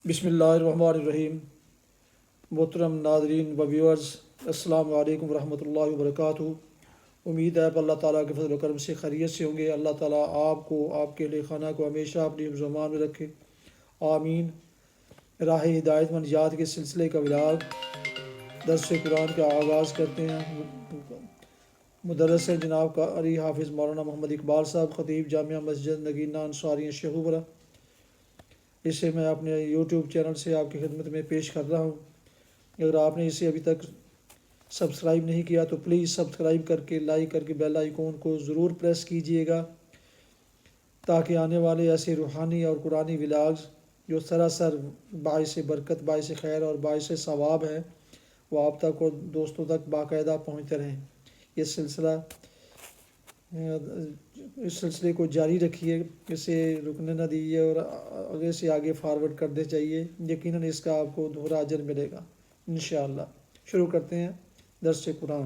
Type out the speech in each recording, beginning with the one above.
بسم اللہ الرحمن الرحیم۔ محترم ناظرین و ویورز، السلام علیکم ورحمۃ اللہ وبرکاتہ۔ امید ہے اللہ تعالیٰ کے فضل و کرم سے خیریت سے ہوں گے۔ اللہ تعالیٰ آپ کو، آپ کے اہل خانہ کو ہمیشہ اپنی حفظ و امان میں رکھے، آمین۔ راہ ہدایت و نجات کے سلسلے کا ولاگ درس قرآن کا آغاز کرتے ہیں۔ مدرس ہیں جناب قاری حافظ مولانا محمد اقبال صاحب، خطیب جامعہ مسجد نگینہ انصاریہ شیخوپورہ۔ اسے میں اپنے یوٹیوب چینل سے آپ کی خدمت میں پیش کر رہا ہوں۔ اگر آپ نے اسے ابھی تک سبسکرائب نہیں کیا تو پلیز سبسکرائب کر کے، لائک کر کے بیل آئیکن کو ضرور پریس کیجئے گا، تاکہ آنے والے ایسے روحانی اور قرآنی ولاگز جو سراسر باعث برکت، باعث خیر اور باعث ثواب ہیں، وہ آپ تک اور دوستوں تک باقاعدہ پہنچتے رہیں۔ اس سلسلے کو جاری رکھیے، اسے رکنے نہ دیجیے اور آگے سے آگے فارورڈ کرتے چاہیے۔ یقیناً اس کا آپ کو دوہرا اجر ملے گا انشاءاللہ۔ شروع کرتے ہیں درس قرآن۔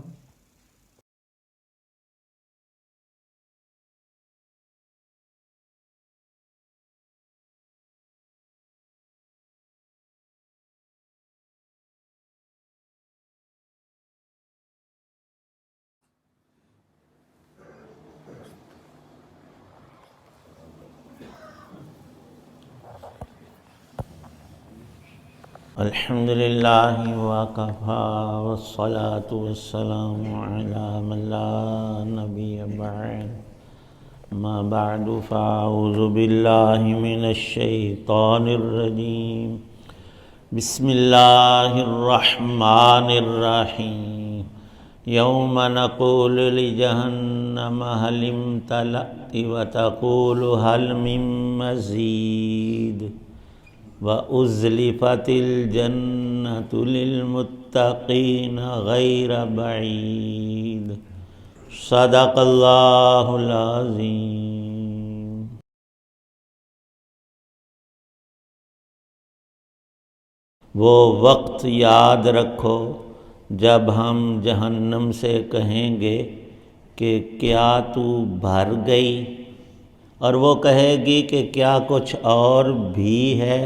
الحمد للہ وکفی والصلاة والسلام علی من لا نبی بعد، ما بعد فاعوذ باللہ من الشیطان الرجیم، بسم اللہ الرحمن الرحیم۔ یوم نقول لجہنم هل امتلأت وتقول هل من مزید، وَأُزْلِفَتِ الْجَنَّةُ لِلْمُتَّقِينَ غَيْرَ بَعِيدٍ۔ صدق اللہ العظیم۔ وہ وقت یاد رکھو جب ہم جہنم سے کہیں گے کہ کیا تو بھر گئی، اور وہ کہے گی کہ کیا کچھ اور بھی ہے،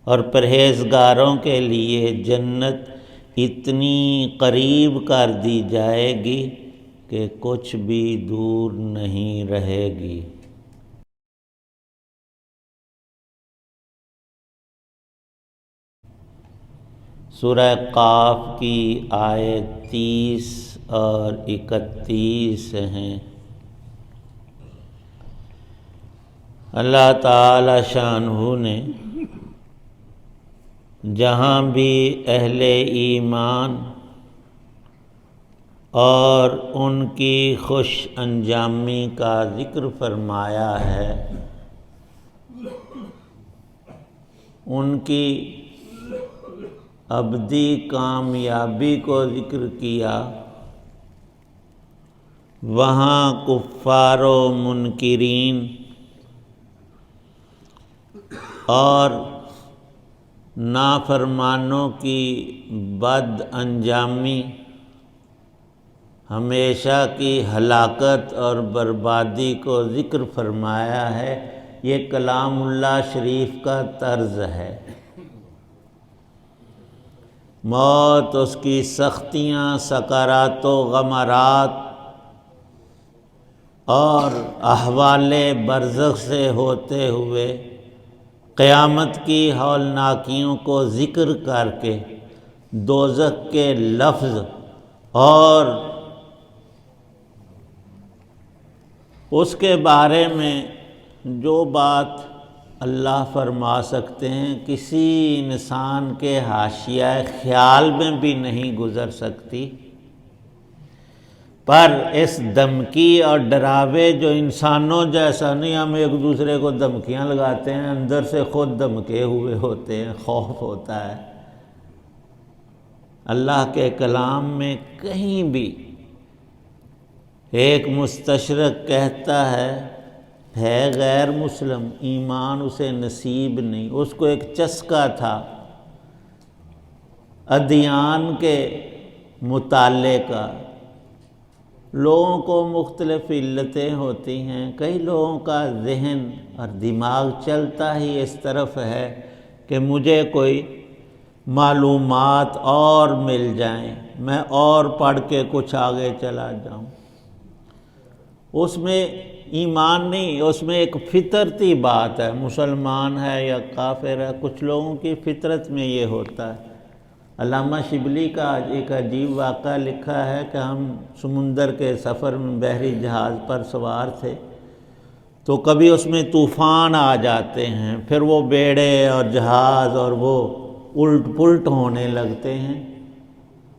اور پرہیزگاروں کے لیے جنت اتنی قریب کر دی جائے گی کہ کچھ بھی دور نہیں رہے گی۔ سورہ قاف کی آیت 30 اور 31 ہیں۔ اللہ تعالی شانہ نے جہاں بھی اہل ایمان اور ان کی خوش انجامی کا ذکر فرمایا ہے، ان کی ابدی کامیابی کو ذکر کیا، وہاں کفار و منکرین اور نافرمانوں کی بد انجامی، ہمیشہ کی ہلاکت اور بربادی کو ذکر فرمایا ہے۔ یہ کلام اللہ شریف کا طرز ہے۔ موت، اس کی سختیاں، سکرات و غمرات اور احوال برزخ سے ہوتے ہوئے قیامت کی ہولناکیوں کو ذکر کر کے دوزخ کے لفظ اور اس کے بارے میں جو بات اللہ فرما سکتے ہیں کسی انسان کے حاشیہ خیال میں بھی نہیں گزر سکتی، پر اس دھمکی اور ڈراوے جو انسانوں جیسا نہیں، ہم ایک دوسرے کو دھمکیاں لگاتے ہیں، اندر سے خود دھمکے ہوئے ہوتے ہیں، خوف ہوتا ہے۔ اللہ کے کلام میں کہیں بھی ایک مستشرق کہتا ہے غیر مسلم، ایمان اسے نصیب نہیں، اس کو ایک چسکا تھا ادیان کے مطالعے کا، لوگوں کو مختلف علتیں ہوتی ہیں، کئی لوگوں کا ذہن اور دماغ چلتا ہی اس طرف ہے کہ مجھے کوئی معلومات اور مل جائیں، میں اور پڑھ کے کچھ آگے چلا جاؤں۔ اس میں ایمان نہیں، اس میں ایک فطرتی بات ہے، مسلمان ہے یا کافر ہے، کچھ لوگوں کی فطرت میں یہ ہوتا ہے۔ علامہ شبلی کا ایک عجیب واقعہ لکھا ہے کہ ہم سمندر کے سفر میں بحری جہاز پر سوار تھے، تو کبھی اس میں طوفان آ جاتے ہیں، پھر وہ بیڑے اور جہاز اور وہ الٹ پلٹ ہونے لگتے ہیں۔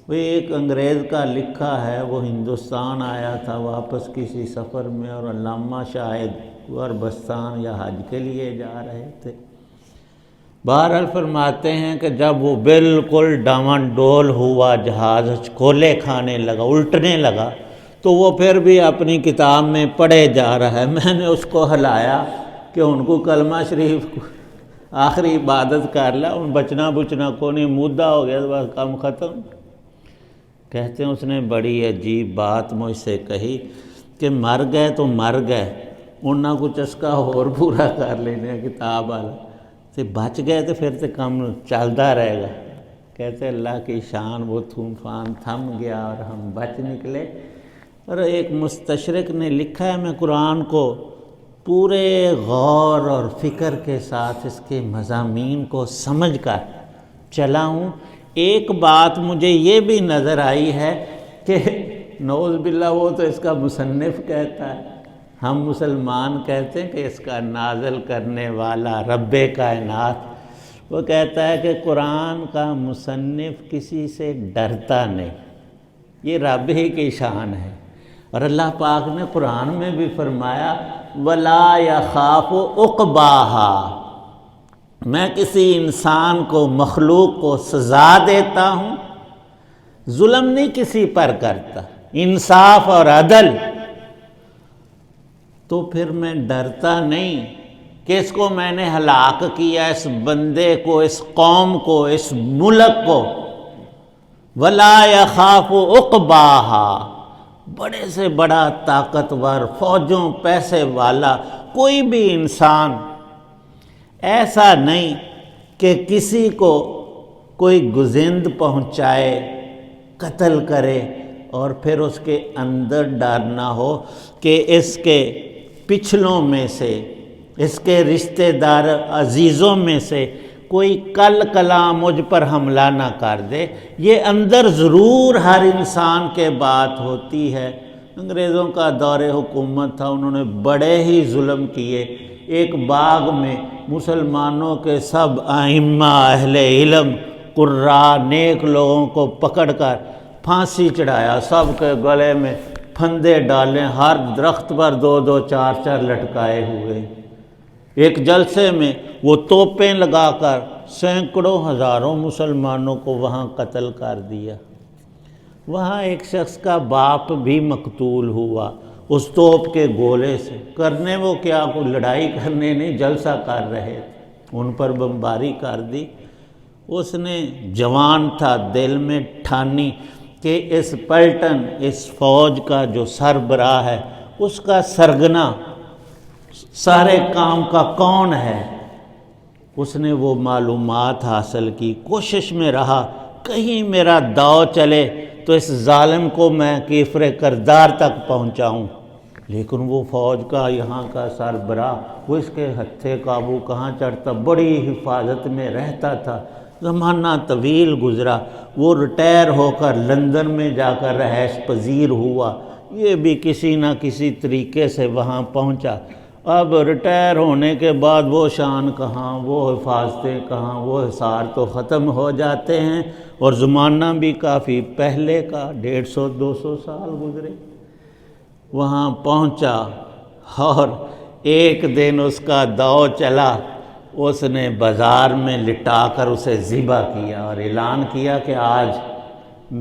وہ ایک انگریز کا لکھا ہے، وہ ہندوستان آیا تھا واپس کسی سفر میں، اور علامہ شاید عربستان یا حج کے لیے جا رہے تھے۔ بہرحال فرماتے ہیں کہ جب وہ بالکل ڈاواں ڈول ہوا، جہاز کھولے کھانے لگا، الٹنے لگا، تو وہ پھر بھی اپنی کتاب میں پڑھے جا رہا ہے۔ میں نے اس کو ہلایا کہ ان کو کلمہ شریف آخری عبادت کر لا، ان بچنا کو نہیں، مدعا ہو گیا، بس کام ختم۔ کہتے ہیں اس نے بڑی عجیب بات مجھ سے کہی کہ مر گئے تو مر گئے، انہاں کچھ اس کا اور پورا کر لینے کتاب والا، تو بچ گئے تو پھر تو کم چلتا رہے گا۔ کہتے اللہ کی شان، وہ طوفان تھم گیا اور ہم بچ نکلے۔ اور ایک مستشرق نے لکھا ہے، میں قرآن کو پورے غور اور فکر کے ساتھ اس کے مضامین کو سمجھ کر چلا ہوں۔ ایک بات مجھے یہ بھی نظر آئی ہے کہ نعوذ باللہ وہ تو اس کا مصنف کہتا ہے، ہم مسلمان کہتے ہیں کہ اس کا نازل کرنے والا رب کائنات، وہ کہتا ہے کہ قرآن کا مصنف کسی سے ڈرتا نہیں، یہ رب ہی کی شان ہے۔ اور اللہ پاک نے قرآن میں بھی فرمایا وَلَا يَخَافُ عُقْبَاهَا، میں کسی انسان کو، مخلوق کو سزا دیتا ہوں، ظلم نہیں کسی پر کرتا، انصاف اور عدل، تو پھر میں ڈرتا نہیں کہ اس کو میں نے ہلاک کیا، اس بندے کو، اس قوم کو، اس ملک کو۔ وَلَا يَخَافُ عُقْبَاهَا، بڑے سے بڑا طاقتور، فوجوں پیسے والا کوئی بھی انسان ایسا نہیں کہ کسی کو کوئی گزند پہنچائے، قتل کرے، اور پھر اس کے اندر ڈر نہ ہو کہ اس کے پچھلوں میں سے، اس کے رشتہ دار عزیزوں میں سے کوئی کل کلام مجھ پر حملہ نہ کر دے۔ یہ اندر ضرور ہر انسان کے بات ہوتی ہے۔ انگریزوں کا دور حکومت تھا، انہوں نے بڑے ہی ظلم کیے۔ ایک باغ میں مسلمانوں کے سب ائمہ، اہل علم، قراء، نیک لوگوں کو پکڑ کر پھانسی چڑھایا، سب کے گلے میں پھندے ڈالیں، ہر درخت پر 2 4 لٹکائے ہوئے۔ ایک جلسے میں وہ توپیں لگا کر سینکڑوں ہزاروں مسلمانوں کو وہاں قتل کر دیا۔ وہاں ایک شخص کا باپ بھی مقتول ہوا اس توپ کے گولے سے۔ کرنے وہ کیا، کوئی لڑائی کرنے نہیں، جلسہ کر رہے تھے، ان پر بمباری کر دی۔ اس نے جوان تھا، دل میں ٹھانی کہ اس پلٹن، اس فوج کا جو سربراہ ہے، اس کا سرگنا سارے کام کا کون ہے۔ اس نے وہ معلومات حاصل کی، کوشش میں رہا کہیں میرا داؤ چلے تو اس ظالم کو میں کیفر کردار تک پہنچاؤں۔ لیکن وہ فوج کا یہاں کا سربراہ، وہ اس کے ہتھے قابو کہاں چڑھتا، بڑی حفاظت میں رہتا تھا۔ زمانہ طویل گزرا، وہ ریٹائر ہو کر لندن میں جا کر رہائش پذیر ہوا، یہ بھی کسی نہ کسی طریقے سے وہاں پہنچا۔ اب ریٹائر ہونے کے بعد وہ شان کہاں، وہ حفاظتیں کہاں، وہ حصار تو ختم ہو جاتے ہیں، اور زمانہ بھی کافی پہلے کا، 150 200 سال گزرے۔ وہاں پہنچا اور ایک دن اس کا داؤ چلا، اس نے بازار میں لٹا کر اسے ذبح کیا اور اعلان کیا کہ آج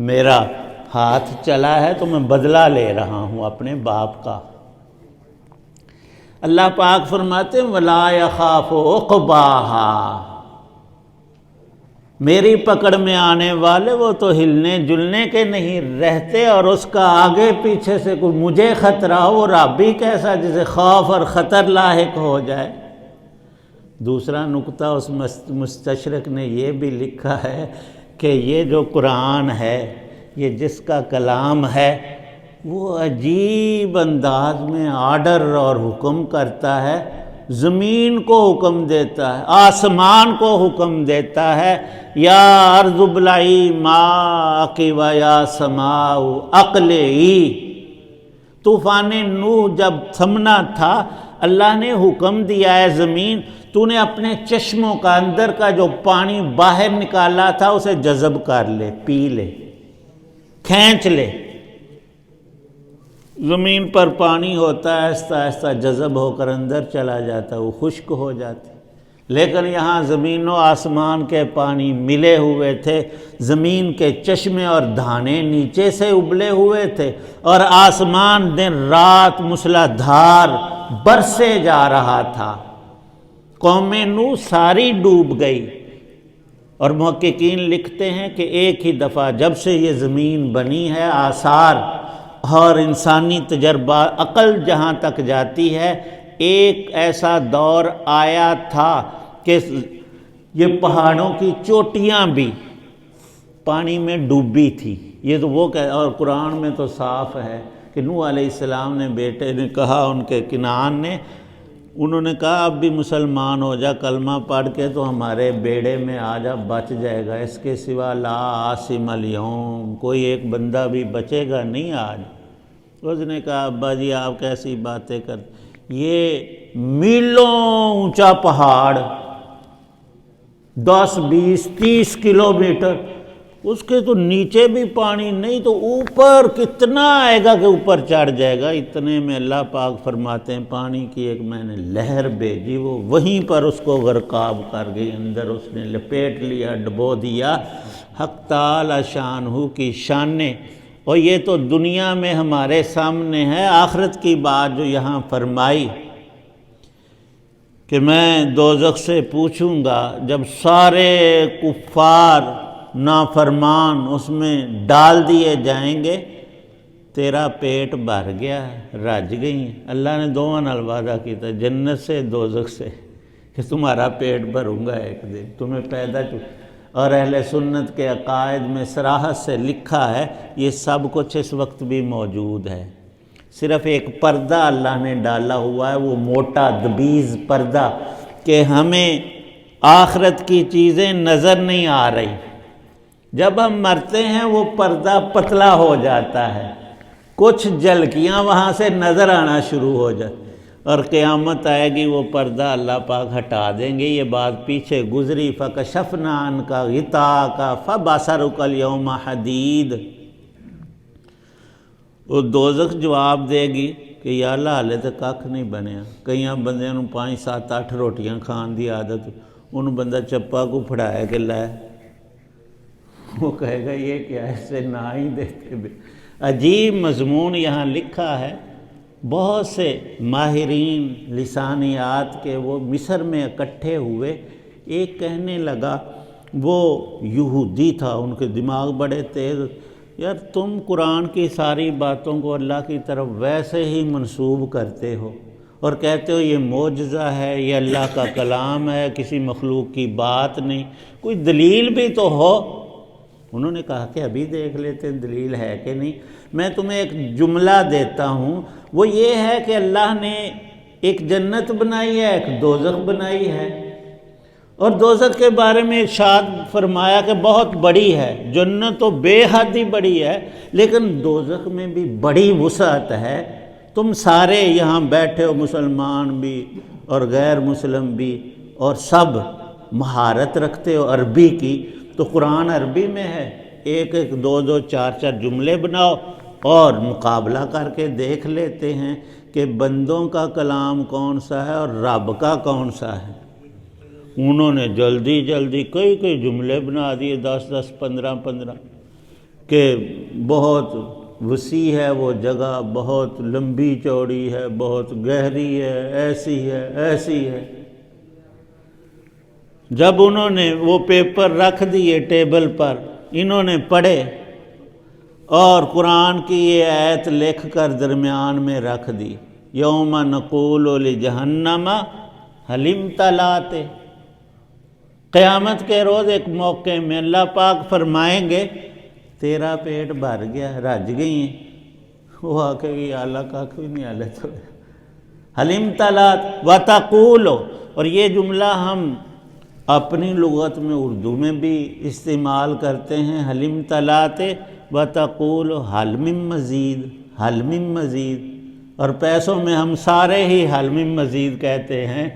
میرا ہاتھ چلا ہے تو میں بدلہ لے رہا ہوں اپنے باپ کا۔ اللہ پاک فرماتے ہیں وَلَا يَخَافُ عُقْبَاهَا، میری پکڑ میں آنے والے وہ تو ہلنے جلنے کے نہیں رہتے، اور اس کا آگے پیچھے سے کوئی مجھے خطرہ ہو، وہ رب ہی کیسا جسے خوف اور خطر لاحق ہو جائے۔ دوسرا نقطہ اس مستشرق نے یہ بھی لکھا ہے کہ یہ جو قرآن ہے، یہ جس کا کلام ہے، وہ عجیب انداز میں آرڈر اور حکم کرتا ہے، زمین کو حکم دیتا ہے، آسمان کو حکم دیتا ہے، یا ارض ابلعی ماءکی و یا سماء اقلعی۔ طوفان نوح جب تھمنا تھا، اللہ نے حکم دیا ہے زمین تو نے اپنے چشموں کا اندر کا جو پانی باہر نکالا تھا اسے جذب کر لے، پی لے، کھینچ لے۔ زمین پر پانی ہوتا ہے، آہستہ آہستہ جذب ہو کر اندر چلا جاتا ہے، وہ خشک ہو جاتی۔ لیکن یہاں زمین و آسمان کے پانی ملے ہوئے تھے، زمین کے چشمے اور دھانے نیچے سے ابلے ہوئے تھے، اور آسمان دن رات مسلح دھار برسے جا رہا تھا۔ قوم نوح ساری ڈوب گئی، اور محققین لکھتے ہیں کہ ایک ہی دفعہ جب سے یہ زمین بنی ہے، آثار اور انسانی تجربہ عقل جہاں تک جاتی ہے، ایک ایسا دور آیا تھا کہ یہ پہاڑوں کی چوٹیاں بھی پانی میں ڈوبی تھی۔ یہ تو وہ اور قرآن میں تو صاف ہے کہ نوح علیہ السلام نے بیٹے نے کہا، ان کے کنعان نے، انہوں نے کہا اب بھی مسلمان ہو جا، کلمہ پڑھ کے تو ہمارے بیڑے میں آ جا، بچ جائے گا، اس کے سوا لا عاصم اليوم، کوئی ایک بندہ بھی بچے گا نہیں آج۔ اس نے کہا ابا جی آپ کیسی باتیں کرتے، یہ میلوں اونچا پہاڑ 10 20 30 کلومیٹر، اس کے تو نیچے بھی پانی نہیں تو اوپر کتنا آئے گا کہ اوپر چڑھ جائے گا۔ اتنے میں اللہ پاک فرماتے ہیں پانی کی ایک میں نے لہر بھیجی، وہ وہیں پر اس کو غرقاب کر گئی، اندر اس نے لپیٹ لیا، ڈبو دیا۔ حق تعالی شانہ کی شانیں، اور یہ تو دنیا میں ہمارے سامنے ہے، آخرت کی بات جو یہاں فرمائی کہ میں دوزخ سے پوچھوں گا جب سارے کفار نافرمان اس میں ڈال دیے جائیں گے، تیرا پیٹ بھر گیا ہے، رج گئی ہیں۔ اللہ نے دونوں نال وعدہ کیا تھا، جنت سے دوزخ سے، کہ تمہارا پیٹ بھروں گا ایک دن، تمہیں پیدا اور اہل سنت کے عقائد میں صراحت سے لکھا ہے، یہ سب کچھ اس وقت بھی موجود ہے، صرف ایک پردہ اللہ نے ڈالا ہوا ہے، وہ موٹا دبیز پردہ، کہ ہمیں آخرت کی چیزیں نظر نہیں آ رہی۔ جب ہم مرتے ہیں وہ پردہ پتلا ہو جاتا ہے، کچھ جھلکیاں وہاں سے نظر آنا شروع ہو جاتی، اور قیامت آئے گی وہ پردہ اللہ پاک ہٹا دیں گے۔ یہ بات پیچھے گزری، فَكَشَفْنَا عَنْكَ غِطَاءَكَ فَبَصَرُكَ الْيَوْمَ حَدِيدٌ۔ وہ دوزخ جواب دے گی کہ یا اللہ حالے تو کھ نہیں بنیا، کئیاں بندیاں 5 7 8 روٹیاں کھان دی عادت، انہوں بندہ چپا کو پھڑایا کہ لے، وہ کہے گا یہ کیا ہے، سے نہ ہی دیتے۔ عجیب مضمون یہاں لکھا ہے۔ بہت سے ماہرین لسانیات کے وہ مصر میں اکٹھے ہوئے، ایک کہنے لگا، وہ یہودی تھا، ان کے دماغ بڑے تیز، یار تم قرآن کی ساری باتوں کو اللہ کی طرف ویسے ہی منسوب کرتے ہو اور کہتے ہو یہ معجزہ ہے، یہ اللہ کا کلام ہے، کسی مخلوق کی بات نہیں، کوئی دلیل بھی تو ہو۔ انہوں نے کہا کہ ابھی دیکھ لیتے دلیل ہے کہ نہیں۔ میں تمہیں ایک جملہ دیتا ہوں، وہ یہ ہے کہ اللہ نے ایک جنت بنائی ہے، ایک دوزخ بنائی ہے، اور دوزخ کے بارے میں ارشاد فرمایا کہ بہت بڑی ہے۔ جنت تو بے حد ہی بڑی ہے، لیکن دوزخ میں بھی بڑی وسعت ہے۔ تم سارے یہاں بیٹھے ہو، مسلمان بھی اور غیر مسلم بھی، اور سب مہارت رکھتے ہو عربی کی، تو قرآن عربی میں ہے، ایک ایک 2 2 4 4 جملے بناؤ اور مقابلہ کر کے دیکھ لیتے ہیں کہ بندوں کا کلام کون سا ہے اور رب کا کون سا ہے۔ انہوں نے جلدی جلدی کئی جملے بنا دیے، 10 10 15 15، کہ بہت وسیع ہے وہ جگہ، بہت لمبی چوڑی ہے، بہت گہری ہے، ایسی ہے ایسی ہے۔ جب انہوں نے وہ پیپر رکھ دیے ٹیبل پر، انہوں نے پڑھے اور قرآن کی یہ آیت لکھ کر درمیان میں رکھ دی، یوم نقول لجہنم هل امتلأت۔ قیامت کے روز ایک موقع میں اللہ پاک فرمائیں گے تیرا پیٹ بھر گیا، رج گئی ہیں۔ وہ آکے گی یا اللہ کاک بھی نہیں آلے تو هل امتلأت وتقول، اور یہ جملہ ہم اپنی لغت میں اردو میں بھی استعمال کرتے ہیں، هل امتلأت وتقول هل من مزید، هل من مزید، اور پیسوں میں ہم سارے ہی هل من مزید کہتے ہیں۔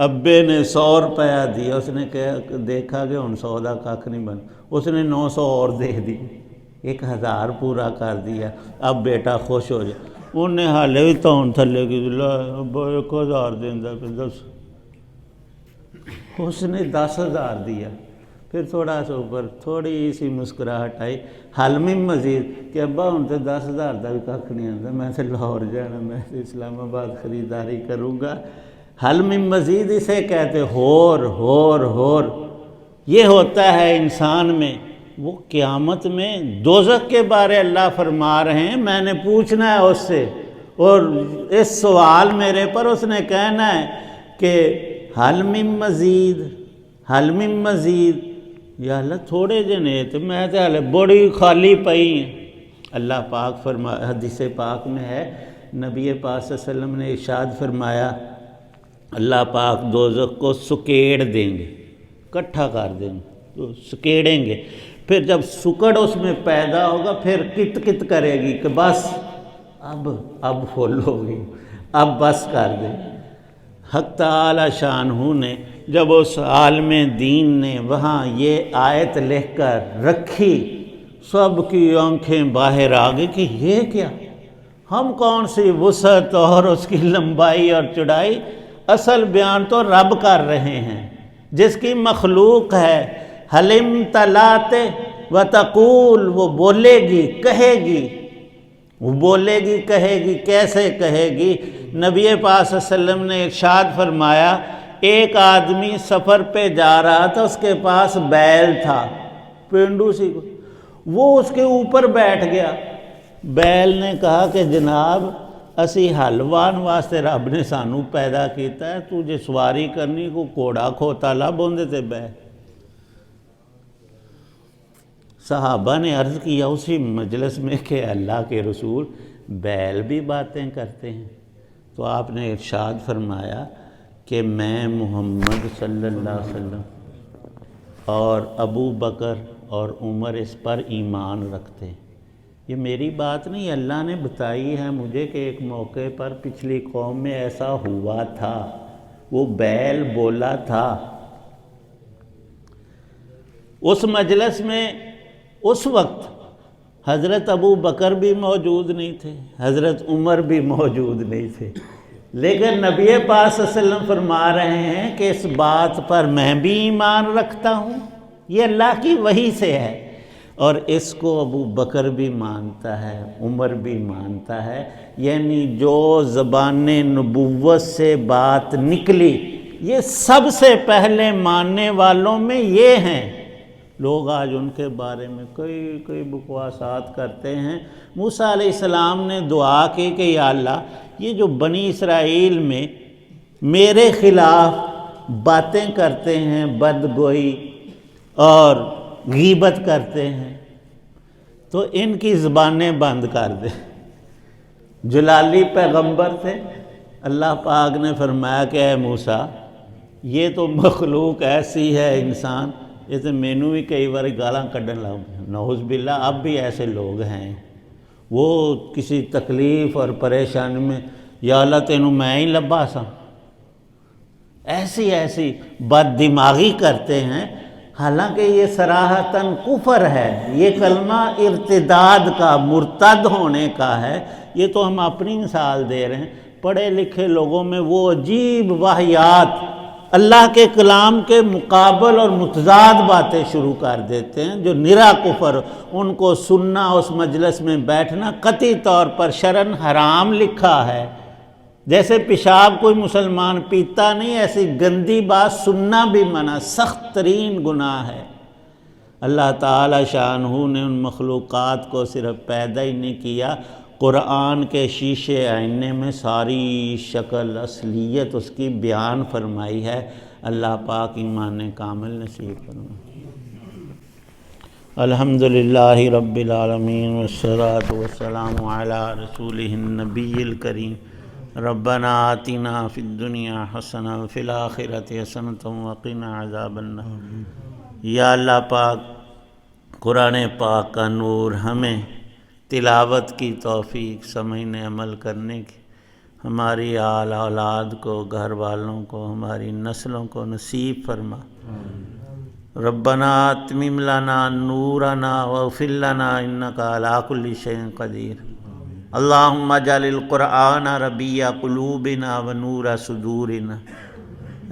ابے نے 100 روپیہ دیا، اس نے دیکھا کہ ان 100 دا کھ نہیں بن، اس نے 900 اور دے دی، 1000 پورا کر دیا۔ اب بیٹا خوش ہو جائے، انہیں حالے بھی تون تھلے کی 1000 دیندہ پھر 10، اس نے 10,000 دیا۔ پھر تھوڑا سا اوپر تھوڑی سی مسکراہٹ آئی، حل من مزید، کہ ابا ہوں تو 10,000 دا بھی کھ نہیں آتا، میں تو لاہور جانا، میں تو اسلام آباد خریداری کروں گا۔ حل من مزید اسے کہتے ہور۔ یہ ہوتا ہے انسان میں۔ وہ قیامت میں دوزخ کے بارے اللہ فرما رہے ہیں میں نے پوچھنا ہے اس سے، اور اس سوال میرے پر اس نے کہنا ہے کہ حل من مزید، حل من مزید، یا اللہ تھوڑے جنے تو میں تو حالے بڑی خالی پئی ہیں۔ اللہ پاک حدیث پاک میں ہے، نبی پاک صلی اللہ علیہ وسلم نے ارشاد فرمایا اللہ پاک دوزخ کو سکیڑ دیں گے، اکٹھا کر دیں گے، تو سکیڑیں گے، پھر جب سکڑ اس میں پیدا ہوگا پھر کت کت کرے گی کہ بس اب فل ہو گئی، اب بس کر دیں۔ حق تعالی شانہ نے جب اس عالم دین نے وہاں یہ آیت لکھ کر رکھی، سب کی آنکھیں باہر آ گئی کہ یہ کیا، ہم کون سی وسعت اور اس کی لمبائی اور چوڑائی، اصل بیان تو رب کر رہے ہیں جس کی مخلوق ہے۔ حل امتلأت وتقول، وہ بولے گی کہے گی، وہ بولے گی کہے گی، کیسے کہے گی؟ نبی پاک صلی اللہ علیہ وسلم نے ارشاد فرمایا ایک آدمی سفر پہ جا رہا تھا، اس کے پاس بیل تھا، پینڈو سی، وہ اس کے اوپر بیٹھ گیا۔ بیل نے کہا کہ جناب اسی حلوان واسطے رب نے سانو پیدا کیتا ہے، تجھے سواری کرنی کو کوڑا کھوتا لب ہوندے تے بے۔ صحابہ نے عرض کیا اسی مجلس میں کہ اللہ کے رسول بیل بھی باتیں کرتے ہیں؟ تو آپ نے ارشاد فرمایا کہ میں محمد صلی اللہ علیہ وسلم اور ابو بکر اور عمر اس پر ایمان رکھتے ہیں۔ یہ میری بات نہیں، اللہ نے بتائی ہے مجھے کہ ایک موقع پر پچھلی قوم میں ایسا ہوا تھا، وہ بیل بولا تھا۔ اس مجلس میں اس وقت حضرت ابو بکر بھی موجود نہیں تھے، حضرت عمر بھی موجود نہیں تھے، لیکن نبی پاک صلی اللہ علیہ وسلم فرما رہے ہیں کہ اس بات پر میں بھی ایمان رکھتا ہوں، یہ اللہ کی وحی سے ہے، اور اس کو ابو بکر بھی مانتا ہے، عمر بھی مانتا ہے، یعنی جو زبان نبوت سے بات نکلی یہ سب سے پہلے ماننے والوں میں یہ ہیں۔ لوگ آج ان کے بارے میں کئی بکواسات کرتے ہیں۔ موسیٰ علیہ السلام نے دعا کی کہ یا اللہ یہ جو بنی اسرائیل میں میرے خلاف باتیں کرتے ہیں، بدگوئی اور غیبت کرتے ہیں، تو ان کی زبانیں بند کر دے۔ جلالی پیغمبر تھے، اللہ پاک نے فرمایا کہ اے موسیٰ یہ تو مخلوق ایسی ہے انسان، یہ تو مینوں بھی کئی بار گالاں کڈن لگ پیا، نعوذ باللہ اب بھی ایسے لوگ ہیں، وہ کسی تکلیف اور پریشانی میں یا اللہ تینوں میں ہی لبا سا، ایسی بد دماغی کرتے ہیں، حالانکہ یہ صراحتاً کفر ہے، یہ کلمہ ارتداد کا، مرتد ہونے کا ہے۔ یہ تو ہم اپنی مثال دے رہے ہیں، پڑھے لکھے لوگوں میں وہ عجیب واہیات اللہ کے کلام کے مقابل اور متضاد باتیں شروع کر دیتے ہیں جو نرا کفر، ان کو سننا، اس مجلس میں بیٹھنا قطعی طور پر شرعاً حرام لکھا ہے، جیسے پیشاب کوئی مسلمان پیتا نہیں، ایسی گندی بات سننا بھی منع، سخت ترین گناہ ہے۔ اللہ تعالی شانہ نے ان مخلوقات کو صرف پیدا ہی نہیں کیا، قرآن کے شیشے آئینے میں ساری شکل اصلیت اس کی بیان فرمائی ہے۔ اللہ پاک ایمان کامل نصیب فرمائے۔ الحمدللہ رب العالمین والصلاة والسلام علی رسولہ النبی الکریم۔ ربنا آتنا فی الدنیا حسنہ وفی الآخرۃ حسنۃ وقنا عذاب النار۔ یا اللہ پاک قرآن پاک کا نور ہمیں تلاوت کی توفیق، سمجھنے عمل کرنے کی، ہماری آل اولاد کو، گھر والوں کو، ہماری نسلوں کو نصیب فرما۔ ربنا اتمم لنا نورنا واغفر لنا انک علی کل شیء قدیر۔ اللہم اجعل القرآن ربیع قلوبنا ونور صدورنا۔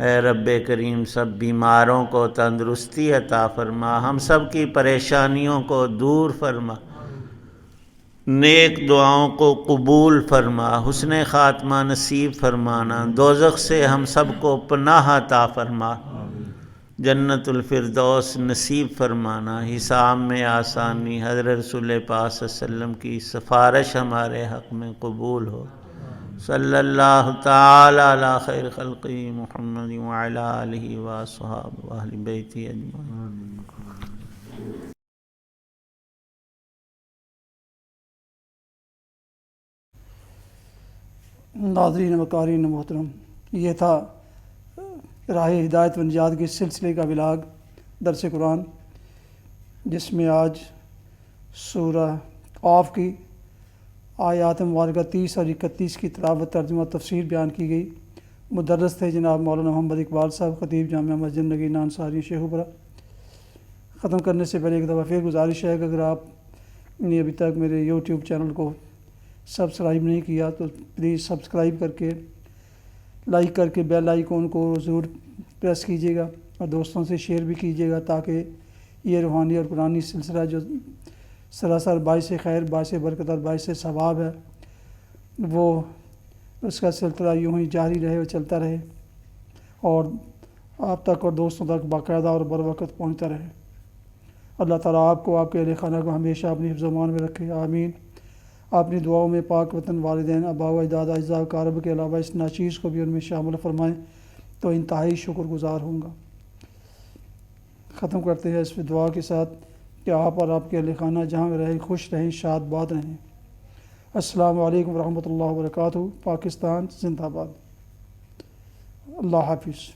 اے رب کریم سب بیماروں کو تندرستی عطا فرما، ہم سب کی پریشانیوں کو دور فرما، نیک دعاؤں کو قبول فرما، حسن خاتمہ نصیب فرمانا، دوزخ سے ہم سب کو پناہ عطا فرما، جنت الفردوس نصیب فرمانا، حساب میں آسانی، حضرت رسول پاک صلی اللہ علیہ وسلم کی سفارش ہمارے حق میں قبول ہو۔ صلی اللہ تعالی علی خیر خلقہ محمد وعلی آلہ واصحابہ واہل بیتہ اجمعین۔ ناظرین و قارئین محترم، یہ تھا راہ ہدایت و نجات کے سلسلے کا ولاگ درس قرآن، جس میں آج سورہ قاف کی آیات مبارکہ 30 اور 31 کی تلاوت، ترجمہ، تفسیر بیان کی گئی۔ مدرس تھے جناب مولانا محمد اقبال صاحب، خطیب جامعہ مسجد نگینہ انصاری شیخوپورہ۔ ختم کرنے سے پہلے ایک دفعہ پھر گزارش ہے کہ اگر آپ نے ابھی تک میرے یوٹیوب چینل کو سبسکرائب نہیں کیا تو پلیز سبسکرائب کر کے، لائک کر کے بیل آئیکن کو ضرور پریس کیجیے گا، اور دوستوں سے شیئر بھی کیجیے گا، تاکہ یہ روحانی اور قرآنی سلسلہ جو سراسر باعث خیر، باعث برکت اور باعث ثواب ہے، وہ اس کا سلسلہ یوں ہی جاری رہے اور چلتا رہے، اور آپ تک اور دوستوں تک باقاعدہ اور بر وقت پہنچتا رہے۔ اللہ تعالیٰ آپ کو، آپ کے اہل خانہ کو ہمیشہ اپنی حفظ و امان میں رکھے، آمین۔ اپنی دعاؤں میں پاک وطن، والدین، آباء و اجداد، اعزاء و اقارب کے علاوہ اس ناچیز کو بھی ان میں شامل فرمائیں تو انتہائی شکر گزار ہوں گا۔ ختم کرتے ہیں اس دعا کے ساتھ کہ آپ اور آپ کے اہل خانہ جہاں بھی رہیں خوش رہیں، شاد باد رہیں۔ السلام علیکم ورحمۃ اللہ وبرکاتہ۔ پاکستان زندہ باد۔ اللہ حافظ۔